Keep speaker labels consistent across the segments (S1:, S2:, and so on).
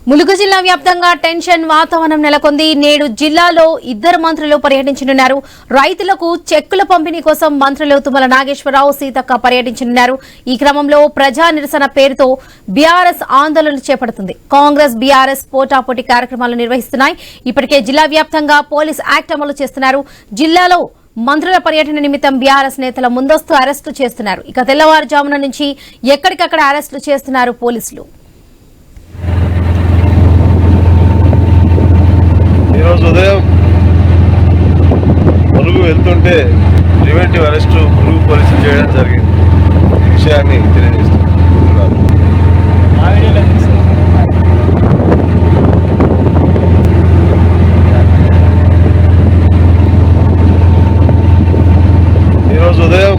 S1: ములుగు జిల్లా వ్యాప్తంగా టెన్షన్ వాతావరణం నెలకొంది. నేడు జిల్లాలో ఇద్దరు మంత్రులు పర్యటించనున్నారు. రైతులకు చెక్కుల పంపిణీ కోసం మంత్రులు తుమ్మల నాగేశ్వరరావు, సీతక్క పర్యటించనున్నారు. ఈ క్రమంలో ప్రజా నిరసన పేరుతో బీఆర్ఎస్ ఆందోళనలు చేపడుతుంది. కాంగ్రెస్, బీఆర్ఎస్ పోటాపోటీ కార్యక్రమాలు నిర్వహిస్తున్నాయి. ఇప్పటికే జిల్లా వ్యాప్తంగా పోలీస్ యాక్ట్ అమలు చేస్తున్నారు. జిల్లాలో మంత్రుల పర్యటన నిమిత్తం బీఆర్ఎస్ నేతల ముందస్తు అరెస్టులు చేస్తున్నారు. ఇక తెల్లవారుజామున నుంచి ఎక్కడికక్కడ అరెస్టులు చేస్తున్నారు పోలీసులు.
S2: ఈరోజు ఉదయం ములుగు వెళ్తుంటే ప్రివెంటివ్ అరెస్టు ములుగు పోలీసులు చేయడం జరిగింది. ఈ విషయాన్ని తెలియజేస్తున్నారు. ఈరోజు ఉదయం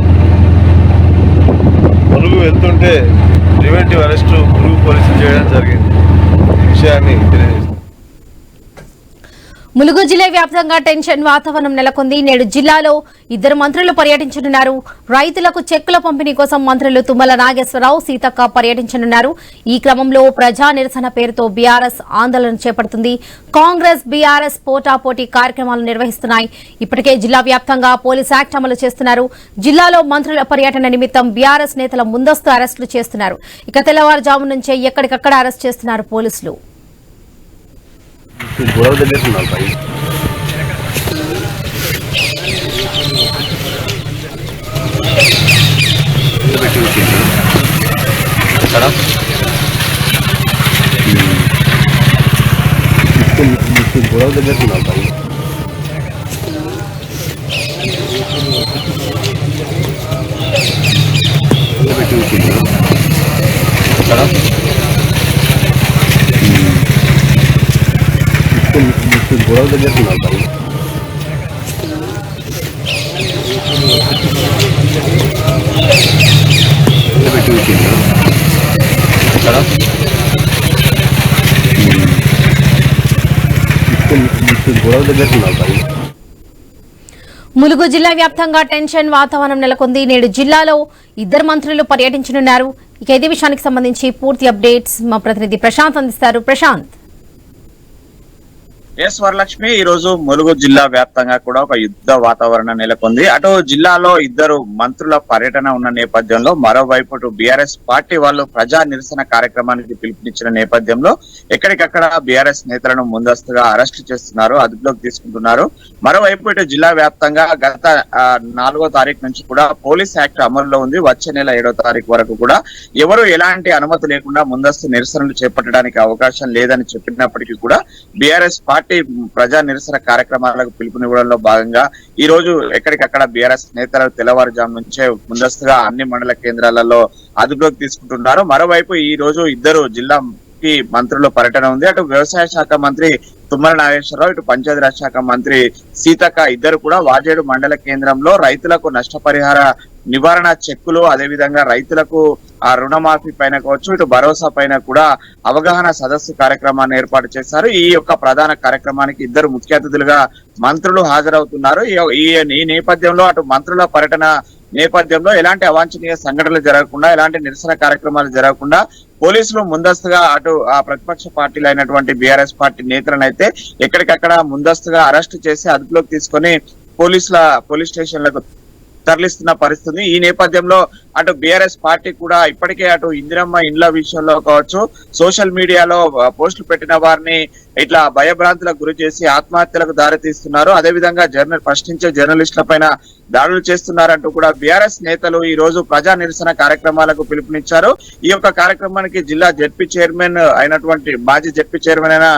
S2: ములుగు వెళ్తుంటే ప్రివెంటివ్ అరెస్టు ములుగు పోలీసులు చేయడం జరిగింది. ఈ విషయాన్ని తెలియజేస్తున్నారు.
S1: ములుగు జిల్లా వ్యాప్తంగా టెన్షన్ వాతావరణం నెలకొంది. నేడు జిల్లాలో ఇద్దరు మంత్రులు పర్యటించనున్నారు. రైతులకు చెక్కుల పంపిణీ కోసం మంత్రులు తుమ్మల నాగేశ్వరరావు, సీతక్క పర్యటించనున్నారు. ఈ క్రమంలో ప్రజా నిరసన పేరుతో బీఆర్ఎస్ ఆందోళన చేపడుతుంది. కాంగ్రెస్, బీఆర్ఎస్ పోటాపోటీ కార్యక్రమాలు నిర్వహిస్తున్నాయి. ఇప్పటికే జిల్లా వ్యాప్తంగా పోలీస్ యాక్ట్ అమలు చేస్తున్నారు. జిల్లాలో మంత్రుల పర్యటన నిమిత్తం బీఆర్ఎస్ నేతల ముందస్తు అరెస్టులు చేస్తున్నారు. ఇక తెల్లవారుజాము నుంచే ఎక్కడికక్కడ అరెస్ట్ చేస్తున్నారు పోలీసులు.
S2: గొడవ దగ్గర గొడవ దగ్గర గొడవ దగ్గర గొడవ దగ్గర
S1: ములుగు జిల్లా వ్యాప్తంగా టెన్షన్ వాతావరణం నెలకొంది. నేడు జిల్లాలో ఇద్దరు మంత్రులు పర్యటించనున్నారు. ఇక ఇదే విషయానికి సంబంధించి పూర్తి అప్డేట్స్ మా ప్రతినిధి ప్రశాంత్ అందిస్తారు. ప్రశాంత్.
S3: ఎస్ వరలక్ష్మి, ఈ రోజు ములుగు జిల్లా వ్యాప్తంగా కూడా ఒక యుద్ధ వాతావరణం నెలకొంది. అటు జిల్లాలో ఇద్దరు మంత్రుల పర్యటన ఉన్న నేపథ్యంలో మరోవైపు బీఆర్ఎస్ పార్టీ వాళ్ళు ప్రజా నిరసన కార్యక్రమానికి పిలుపునిచ్చిన నేపథ్యంలో ఎక్కడికక్కడ బీఆర్ఎస్ నేతలను ముందస్తుగా అరెస్టు చేస్తున్నారు, అదుపులోకి తీసుకుంటున్నారు. మరోవైపు ఇటు జిల్లా వ్యాప్తంగా గత 4వ తారీఖు నుంచి కూడా పోలీస్ యాక్ట్ అమలులో ఉంది. వచ్చే నెల 7వ తారీఖు వరకు కూడా ఎవరు ఎలాంటి అనుమతి లేకుండా ముందస్తు నిరసనలు చేపట్టడానికి అవకాశం లేదని చెప్పినప్పటికీ కూడా బీఆర్ఎస్ పార్టీ ప్రజా నిరసన కార్యక్రమాలకు పిలుపునివ్వడంలో భాగంగా ఈ రోజు ఎక్కడికక్కడ బీఆర్ఎస్ నేతలు తెల్లవారుజాము నుంచే ముందస్తుగా అన్ని మండల కేంద్రాలలో అదుపులోకి తీసుకుంటున్నారు. మరోవైపు ఈ రోజు ఇద్దరు జిల్లాకి మంత్రుల పర్యటన ఉంది. అటు వ్యవసాయ శాఖ మంత్రి తుమ్మల నాగేశ్వరరావు, ఇటు పంచాయతీరాజ్ శాఖ మంత్రి సీతక్క ఇద్దరు కూడా వాజేడు మండల కేంద్రంలో రైతులకు నష్టపరిహార నివారణ చెక్కులు, అదేవిధంగా రైతులకు ఆ రుణమాఫీ పైన కావచ్చు, ఇటు భరోసా పైన కూడా అవగాహన సదస్సు కార్యక్రమాన్ని ఏర్పాటు చేశారు. ఈ యొక్క ప్రధాన కార్యక్రమానికి ఇద్దరు ముఖ్య అతిథులుగా మంత్రులు హాజరవుతున్నారు. ఈ నేపథ్యంలో అటు మంత్రుల పర్యటన నేపథ్యంలో ఎలాంటి అవాంఛనీయ సంఘటనలు జరగకుండా, ఎలాంటి నిరసన కార్యక్రమాలు జరగకుండా పోలీసులు ముందస్తుగా అటు ఆ ప్రతిపక్ష పార్టీలు అయినటువంటి బీఆర్ఎస్ పార్టీ నేతలను అయితే ఎక్కడికక్కడ ముందస్తుగా అరెస్టు చేసి అదుపులోకి తీసుకొని పోలీస్ స్టేషన్లకు తరలిస్తున్న పరిస్థితి. ఈ నేపథ్యంలో అటు బీఆర్ఎస్ పార్టీ కూడా ఇప్పటికే అటు ఇందిరమ్మ ఇండ్ల విషయంలో కావచ్చు, సోషల్ మీడియాలో పోస్టులు పెట్టిన వారిని ఇట్లా భయభ్రాంతులకు గురి చేసి ఆత్మహత్యలకు దారితీస్తున్నారు. అదేవిధంగా ప్రశ్నించే జర్నలిస్టుల పైన దాడులు చేస్తున్నారంటూ కూడా బీఆర్ఎస్ నేతలు ఈ రోజు ప్రజా నిరసన కార్యక్రమాలకు పిలుపునిచ్చారు. ఈ యొక్క కార్యక్రమానికి జిల్లా జెడ్పీ చైర్మన్ అయినటువంటి మాజీ జెడ్పీ చైర్మన్ అయిన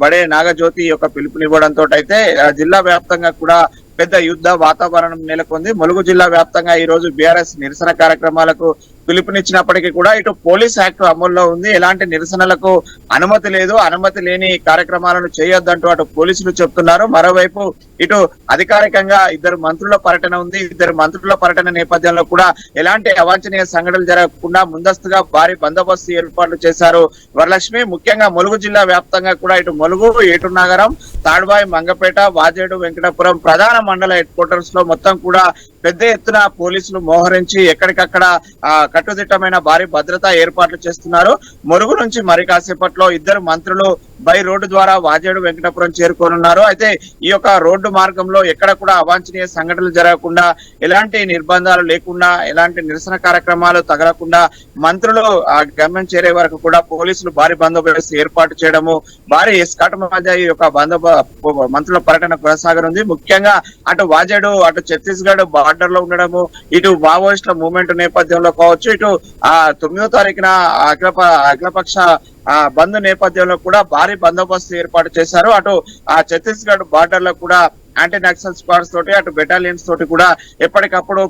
S3: బడే నాగజ్యోతి యొక్క పిలుపునివ్వడంతో అయితే జిల్లా వ్యాప్తంగా కూడా పెద్ద యుద్ధ వాతావరణం నెలకొంది. ములుగు జిల్లా వ్యాప్తంగా ఈ రోజు బీఆర్ఎస్ నిరసన కార్యక్రమాలకు పిలుపునిచ్చినప్పటికీ కూడా ఇటు పోలీస్ యాక్ట్ అమల్లో ఉంది. ఎలాంటి నిరసనలకు అనుమతి లేదు, అనుమతి లేని కార్యక్రమాలను చేయొద్దంటూ అటు పోలీసులు చెప్తున్నారు. మరోవైపు ఇటు అధికారికంగా ఇద్దరు మంత్రుల పర్యటన ఉంది. ఇద్దరు మంత్రుల పర్యటన నేపథ్యంలో కూడా ఎలాంటి అవాంఛనీయ సంఘటనలు జరగకుండా ముందస్తుగా భారీ బందోబస్తు ఏర్పాట్లు చేశారు వరలక్ష్మి. ముఖ్యంగా ములుగు జిల్లా వ్యాప్తంగా కూడా ఇటు ములుగు, ఏటునగరం, తాడ్వాయి, మంగపేట, వాజేడు, వెంకటాపురం ప్రధాన మండల హెడ్ క్వార్టర్స్ లో మొత్తం కూడా పెద్ద ఎత్తున పోలీసులు మోహరించి ఎక్కడికక్కడ కట్టుదిట్టమైన భారీ భద్రతా ఏర్పాట్లు చేస్తున్నారు. మురుగు నుంచి మరి కాసేపట్లో ఇద్దరు మంత్రులు బై రోడ్డు ద్వారా వాజేడు వెంకటాపురం చేరుకోనున్నారు. అయితే ఈ యొక్క రోడ్డు మార్గంలో ఎక్కడ కూడా అవాంఛనీయ సంఘటనలు జరగకుండా, ఎలాంటి నిర్బంధాలు లేకుండా, ఎలాంటి నిరసన కార్యక్రమాలు తగలకుండా మంత్రులు గమ్యం చేరే వరకు కూడా పోలీసులు భారీ బందోబస్తు ఏర్పాటు చేయడము, భారీ ఎస్కాట్ మధ్య ఈ యొక్క మంత్రుల పర్యటన కొనసాగనుంది. ముఖ్యంగా అటు వాజేడు, అటు ఛత్తీస్గఢ్ బార్డర్ లో ఉండడము, ఇటు మావోయిస్టుల మూవ్మెంట్ నేపథ్యంలో కావచ్చు, ఇటు 9వ తారీఖున అఖిలపక్ష బంద్ నేపథ్యంలో కూడా భారీ బందోబస్తు ఏర్పాటు చేశారు. అటు ఛత్తీస్గఢ్ బార్డర్ లో కూడా యాంటీ నక్సల్ స్క్వాడ్స్ తోటి, అటు బెటాలియన్స్ తోటి కూడా ఎప్పటికప్పుడు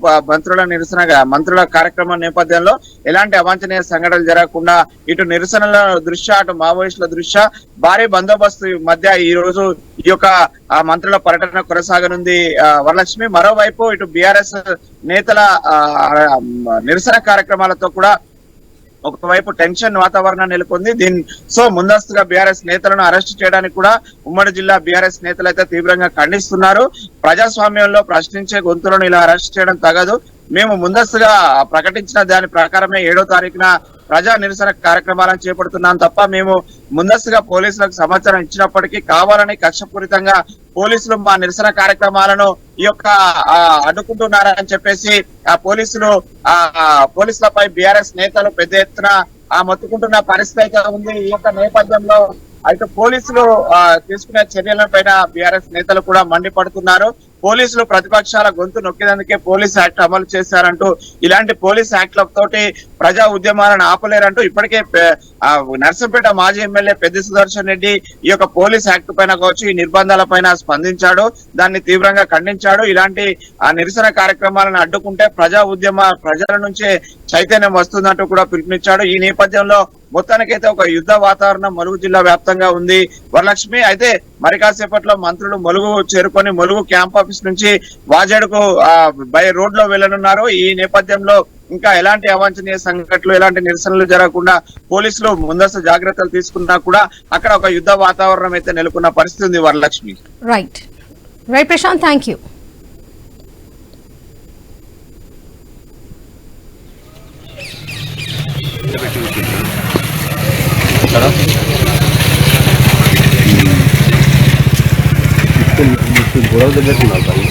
S3: మంత్రుల కార్యక్రమం నేపథ్యంలో ఎలాంటి అవాంఛనీయ సంఘటనలు జరగకుండా ఇటు నిరసనల దృష్ట్యా, అటు మావోయిస్టుల దృష్ట్యా భారీ బందోబస్తు మధ్య ఈ రోజు ఈ యొక్క మంత్రుల పర్యటన కొనసాగనుంది వరలక్ష్మి. మరోవైపు ఇటు బీఆర్ఎస్ నేతల నిరసన కార్యక్రమాలతో కూడా ఒకవైపు టెన్షన్ వాతావరణం నెలకొంది. సో ముందస్తుగా బీఆర్ఎస్ నేతలను అరెస్ట్ చేయడానికి కూడా ఉమ్మడి జిల్లా బీఆర్ఎస్ నేతలు అయితే తీవ్రంగా ఖండిస్తున్నారు. ప్రజాస్వామ్యంలో ప్రశ్నించే గొంతులను ఇలా అరెస్ట్ చేయడం తగదు. మేము ముందస్తుగా ప్రకటించిన దాని ప్రకారమే 7వ తారీఖున ప్రజా నిరసన కార్యక్రమాలను చేపడుతున్నాం తప్ప మేము ముందస్తుగా పోలీసులకు సమాచారం ఇచ్చినప్పటికీ కావాలని కక్షపూరితంగా పోలీసులు మా నిరసన కార్యక్రమాలను ఈ యొక్క అడ్డుకుంటున్నారని చెప్పేసి పోలీసులపై బీఆర్ఎస్ నేతలు పెద్ద ఎత్తున మొత్తుకుంటున్న పరిస్థితి అయితే ఉంది. ఈ యొక్క నేపథ్యంలో అయితే పోలీసులు తీసుకునే చర్యలపైన బీఆర్ఎస్ నేతలు కూడా మండిపడుతున్నారు. పోలీసులు ప్రతిపక్షాల గొంతు నొక్కేందుకే పోలీస్ యాక్ట్ అమలు చేశారంటూ, ఇలాంటి పోలీస్ యాక్ట్ల తోటి ప్రజా ఉద్యమాలను ఆపలేరంటూ ఇప్పటికే నర్సంపేట మాజీ ఎమ్మెల్యే పెద్ది సుదర్శన్ రెడ్డి ఈ యొక్క పోలీస్ యాక్ట్ పైన కావచ్చు, ఈ నిర్బంధాల పైన స్పందించాడు, దాన్ని తీవ్రంగా ఖండించాడు. ఇలాంటి నిరసన కార్యక్రమాలను అడ్డుకుంటే ప్రజల నుంచే చైతన్యం వస్తుందంటూ కూడా పిలుపునిచ్చాడు. ఈ నేపథ్యంలో మొత్తానికైతే ఒక యుద్ధ వాతావరణం ములుగు జిల్లా వ్యాప్తంగా ఉంది వరలక్ష్మి. అయితే మరి కాసేపట్లో మంత్రులు ములుగు చేరుకొని ములుగు క్యాంప్ ఆఫీస్ నుంచి వాజేడుకు బై రోడ్ లో వెళ్లనున్నారు. ఈ నేపథ్యంలో ఇంకా ఎలాంటి అవాంఛనీయ సంఘటనలు, ఎలాంటి నిరసనలు జరగకుండా పోలీసులు ముందస్తు జాగ్రత్తలు తీసుకున్నా కూడా అక్కడ ఒక యుద్ధ వాతావరణం అయితే నెలకొన్న పరిస్థితి ఉంది Varalakshmi.
S1: Right Prashant, thank you.
S4: గొడవ దగ్గర